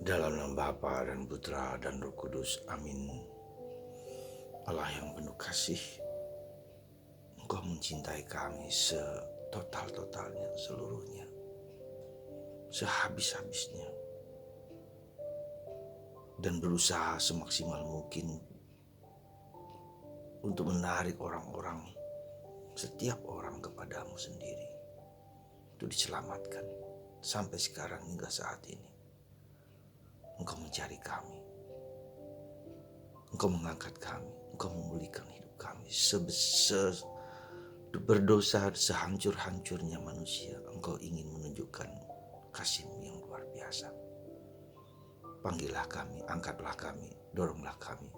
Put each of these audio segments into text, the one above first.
Dalam nama Bapa dan Putra dan Roh Kudus, amin. Allah yang penuh kasih, Engkau mencintai kami setotal-totalnya, seluruhnya, sehabis-habisnya, dan berusaha semaksimal mungkin untuk menarik orang-orang, setiap orang kepadamu sendiri, untuk diselamatkan. Sampai sekarang hingga saat ini, Engkau mencari kami, Engkau mengangkat kami, Engkau memulihkan hidup kami. Berdosa sehancur-hancurnya manusia, Engkau ingin menunjukkan kasih-Mu yang luar biasa. Panggillah kami, angkatlah kami, doronglah kami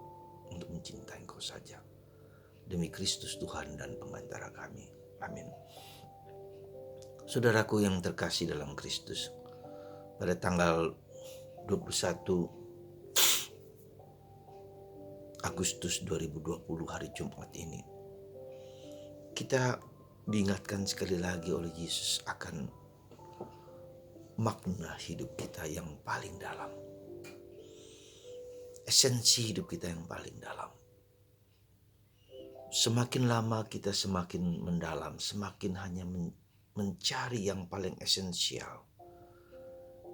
untuk mencintai Engkau saja. Demi Kristus Tuhan dan pengantara kami. Amin. Saudaraku yang terkasih dalam Kristus, pada tanggal 21 Agustus 2020 hari Jumat ini, kita diingatkan sekali lagi oleh Yesus akan makna hidup kita yang paling dalam. Esensi hidup kita yang paling dalam. Semakin lama kita semakin mendalam, semakin hanya mencari yang paling esensial,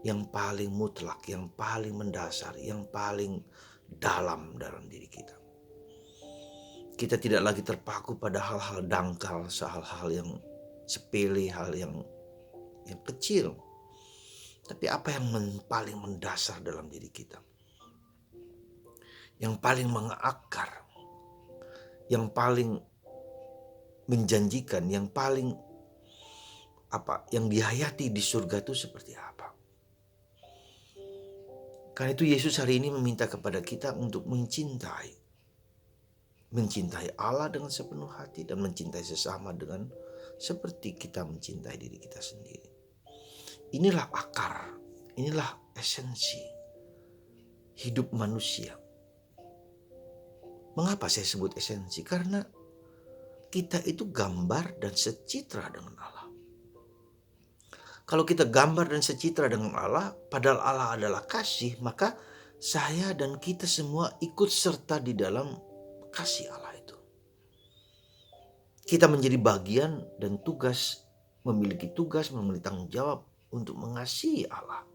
yang paling mutlak, yang paling mendasar, yang paling dalam diri kita. Kita tidak lagi terpaku pada hal-hal dangkal, hal-hal yang sepele, hal yang kecil. Tapi apa yang paling mendasar dalam diri kita, yang paling mengakar, yang paling menjanjikan, yang paling yang dihayati di surga itu seperti apa? Karena itu Yesus hari ini meminta kepada kita untuk mencintai Allah dengan sepenuh hati dan mencintai sesama dengan seperti kita mencintai diri kita sendiri. Inilah akar, inilah esensi hidup manusia. Mengapa saya sebut esensi? Karena kita itu gambar dan secitra dengan Allah. Kalau kita gambar dan secitra dengan Allah, padahal Allah adalah kasih, maka saya dan kita semua ikut serta di dalam kasih Allah itu. Kita menjadi bagian dan memiliki tugas, memiliki tanggung jawab untuk mengasihi Allah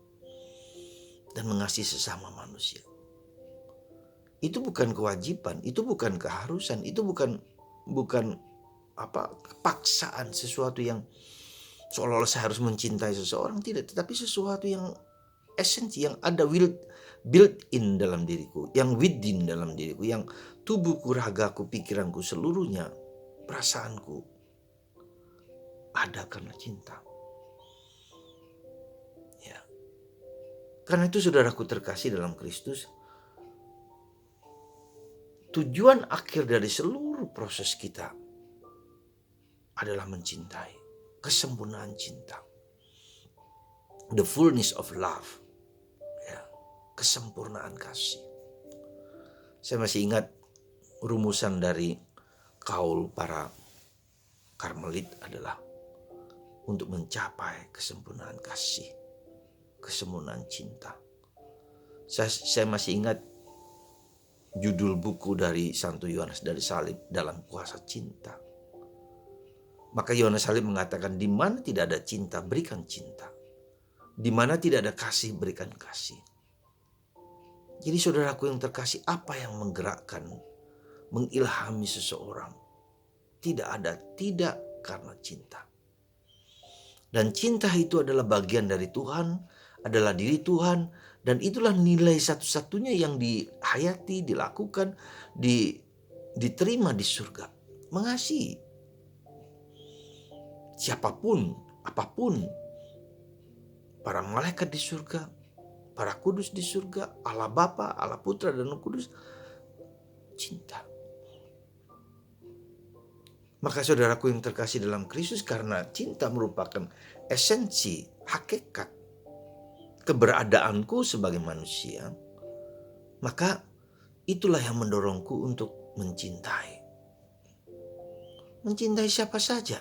dan mengasihi sesama manusia. Itu bukan kewajiban, itu bukan keharusan, itu bukan kepaksaan, sesuatu yang seolah-olah saya harus mencintai seseorang, tidak, tetapi sesuatu yang esensi, yang ada built in dalam diriku, yang within dalam diriku, yang tubuhku, ragaku, pikiranku, seluruhnya, perasaanku ada karena cinta. Ya. Karena itu saudaraku terkasih dalam Kristus, tujuan akhir dari seluruh proses kita adalah mencintai, kesempurnaan cinta. The fullness of love. Ya, kesempurnaan kasih. Saya masih ingat rumusan dari kaul para Karmelit adalah untuk mencapai kesempurnaan kasih, kesempurnaan cinta. Saya masih ingat judul buku dari Santo Yohanes dari Salib, Dalam Kuasa Cinta. Maka Yohanes Salib mengatakan, di mana tidak ada cinta, berikan cinta. Di mana tidak ada kasih, berikan kasih. Jadi saudaraku yang terkasih, apa yang menggerakkan, mengilhami seseorang? Tidak karena cinta. Dan cinta itu adalah bagian dari Tuhan, adalah diri Tuhan, dan itulah nilai satu-satunya yang dihayati, dilakukan, diterima di surga. Mengasihi siapapun, apapun, para malaikat di surga, para kudus di surga, Allah Bapa, Allah Putra dan Roh Kudus, cinta. Maka saudaraku yang terkasih dalam Kristus, karena cinta merupakan esensi, hakikat keberadaanku sebagai manusia, maka itulah yang mendorongku untuk mencintai. Mencintai siapa saja.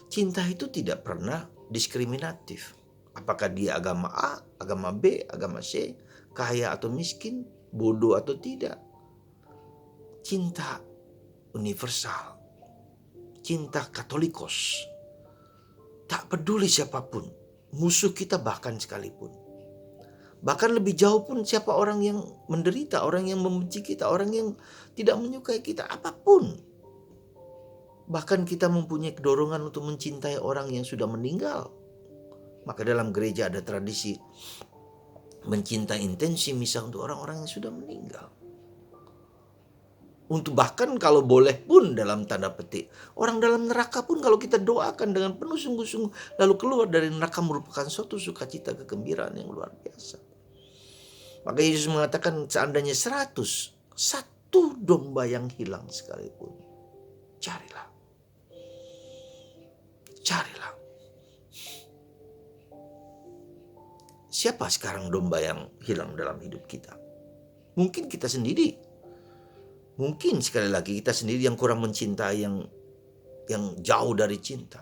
Cinta itu tidak pernah diskriminatif. Apakah dia agama A, agama B, agama C, kaya atau miskin, bodoh atau tidak. Cinta universal, cinta katolikos. Tak peduli siapapun, musuh kita bahkan sekalipun. Bahkan lebih jauh pun siapa orang yang menderita, orang yang membenci kita, orang yang tidak menyukai kita, apapun. Bahkan kita mempunyai kedorongan untuk mencintai orang yang sudah meninggal. Maka dalam gereja ada tradisi mencintai intensi misa untuk orang-orang yang sudah meninggal. Untuk bahkan kalau boleh pun dalam tanda petik, orang dalam neraka pun kalau kita doakan dengan penuh sungguh-sungguh lalu keluar dari neraka merupakan suatu sukacita kegembiraan yang luar biasa. Maka Yesus mengatakan seandainya 101 domba yang hilang sekalipun, carilah. Carilah. Siapa sekarang domba yang hilang dalam hidup kita? Mungkin kita sendiri. Mungkin sekali lagi kita sendiri yang kurang mencintai, yang jauh dari cinta.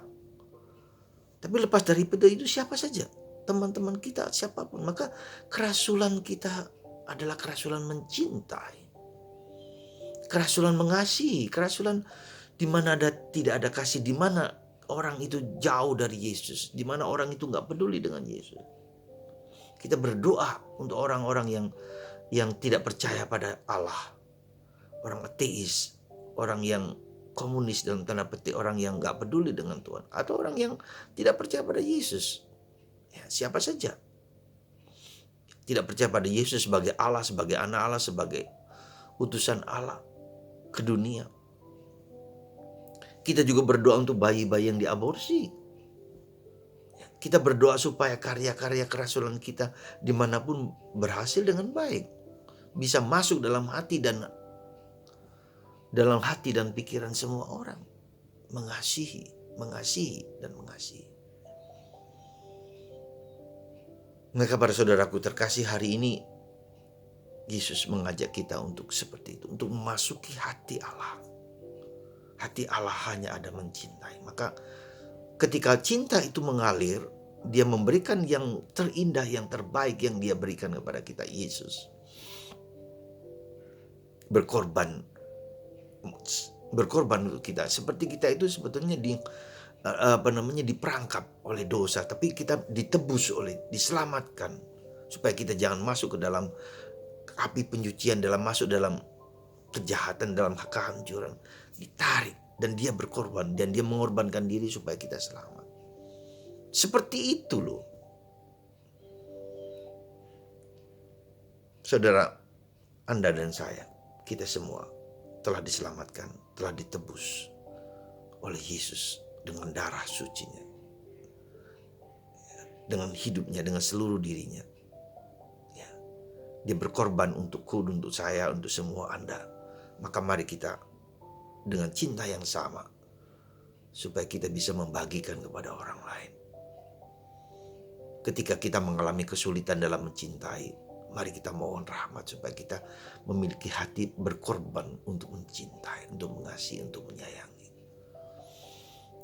Tapi lepas dari itu siapa saja, teman-teman kita, siapapun. Maka kerasulan kita adalah kerasulan mencintai. Kerasulan mengasihi, kerasulan di mana tidak ada kasih, di mana orang itu jauh dari Yesus, di mana orang itu nggak peduli dengan Yesus. Kita berdoa untuk orang-orang yang tidak percaya pada Allah. Orang ateis, orang yang komunis dalam tanda petik, orang yang gak peduli dengan Tuhan, atau orang yang tidak percaya pada Yesus. Ya, siapa saja tidak percaya pada Yesus sebagai Allah, sebagai anak Allah, sebagai utusan Allah ke dunia. Kita juga berdoa untuk bayi-bayi yang diaborsi. Kita berdoa supaya karya-karya kerasulan kita dimanapun berhasil dengan baik, bisa masuk dalam hati dan pikiran semua orang. Mengasihi, dan mengasihi. Maka para saudaraku terkasih, hari ini Yesus mengajak kita untuk seperti itu, untuk memasuki hati Allah. Hati Allah hanya ada mencintai. Maka ketika cinta itu mengalir, dia memberikan yang terindah, yang terbaik yang dia berikan kepada kita, Yesus. Berkorban untuk kita. Seperti kita itu sebetulnya diperangkap oleh dosa, tapi kita ditebus diselamatkan supaya kita jangan masuk ke dalam api penyucian, masuk dalam kejahatan, dalam kehancuran. Ditarik dan dia berkorban dan dia mengorbankan diri supaya kita selamat. Seperti itu loh. Saudara, Anda dan saya, kita semua telah diselamatkan, telah ditebus oleh Yesus dengan darah sucinya, dengan hidupnya, dengan seluruh dirinya. Ya. Dia berkorban untukku, untuk saya, untuk semua Anda. Maka mari kita dengan cinta yang sama, supaya kita bisa membagikan kepada orang lain. Ketika kita mengalami kesulitan dalam mencintai, mari kita mohon rahmat supaya kita memiliki hati berkorban untuk mencintai, untuk mengasihi, untuk menyayangi.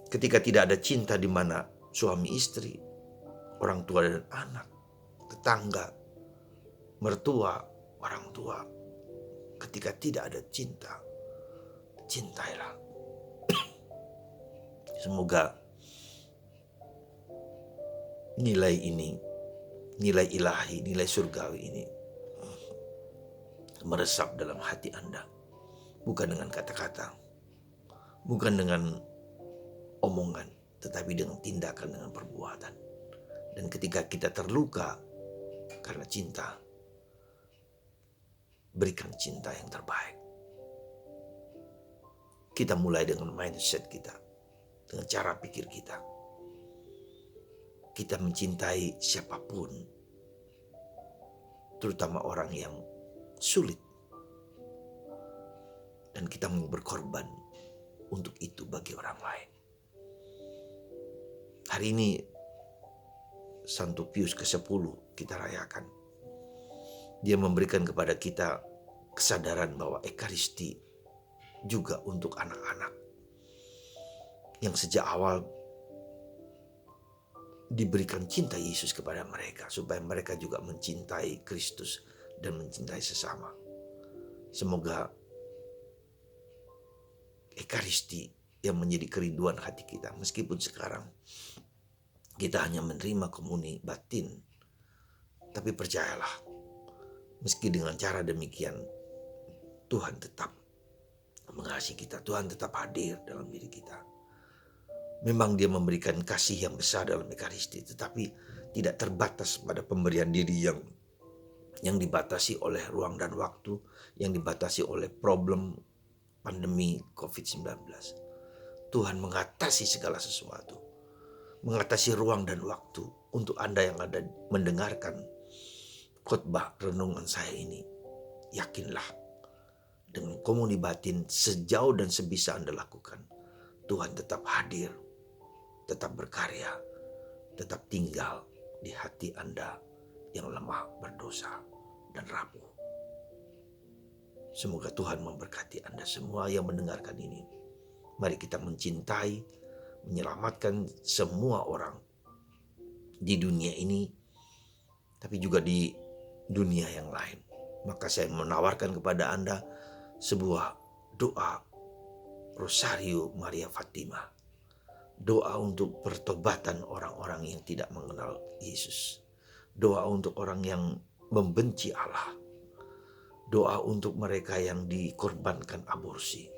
Ketika tidak ada cinta di mana suami istri, orang tua dan anak, tetangga, mertua, orang tua, ketika tidak ada cinta, cintailah. Semoga nilai ini, nilai ilahi, nilai surgawi ini meresap dalam hati Anda. Bukan dengan kata-kata, bukan dengan omongan, tetapi dengan tindakan, dengan perbuatan. Dan ketika kita terluka karena cinta, berikan cinta yang terbaik. Kita mulai dengan mindset kita, dengan cara pikir kita. Kita mencintai siapapun, terutama orang yang sulit. Dan kita mau berkorban untuk itu bagi orang lain. Hari ini Santo Pius ke-10 kita rayakan. Dia memberikan kepada kita kesadaran bahwa Ekaristi juga untuk anak-anak yang sejak awal diberikan cinta Yesus kepada mereka, supaya mereka juga mencintai Kristus dan mencintai sesama. Semoga Ekaristi yang menjadi kerinduan hati kita, meskipun sekarang kita hanya menerima komuni batin, tapi percayalah, meski dengan cara demikian, Tuhan tetap mengasihi kita, Tuhan tetap hadir dalam diri kita. Memang dia memberikan kasih yang besar dalam Ekaristi, tetapi tidak terbatas pada pemberian diri yang dibatasi oleh ruang dan waktu, yang dibatasi oleh problem pandemi COVID-19. Tuhan mengatasi segala sesuatu, mengatasi ruang dan waktu. Untuk Anda yang ada mendengarkan khotbah renungan saya ini, yakinlah dengan komuni batin sejauh dan sebisa Anda lakukan, Tuhan tetap hadir, tetap berkarya, tetap tinggal di hati Anda yang lemah, berdosa, dan rapuh. Semoga Tuhan memberkati Anda semua yang mendengarkan ini. Mari kita mencintai, menyelamatkan semua orang di dunia ini, tapi juga di dunia yang lain. Maka saya menawarkan kepada Anda sebuah doa Rosario Maria Fatima. Doa untuk pertobatan orang-orang yang tidak mengenal Yesus. Doa untuk orang yang membenci Allah. Doa untuk mereka yang dikorbankan aborsi.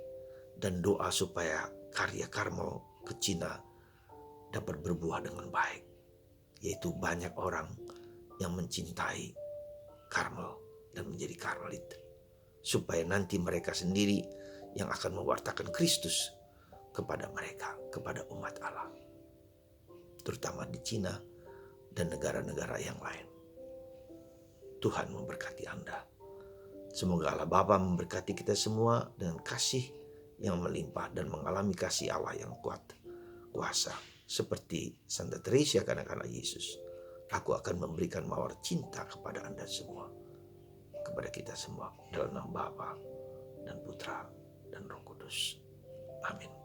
Dan doa supaya karya Karmel ke Cina dapat berbuah dengan baik. Yaitu banyak orang yang mencintai Karmel dan menjadi Karmelit. Supaya nanti mereka sendiri yang akan mewartakan Kristus kepada mereka, kepada umat Allah, terutama di Cina dan negara-negara yang lain. Tuhan memberkati Anda. Semoga Allah Bapa memberkati kita semua dengan kasih yang melimpah dan mengalami kasih Allah yang kuat, kuasa. Seperti Santa Teresa kanak-kanak Yesus, aku akan memberikan mawar cinta kepada Anda semua, kepada kita semua, dalam nama Bapa dan Putra dan Roh Kudus. Amin.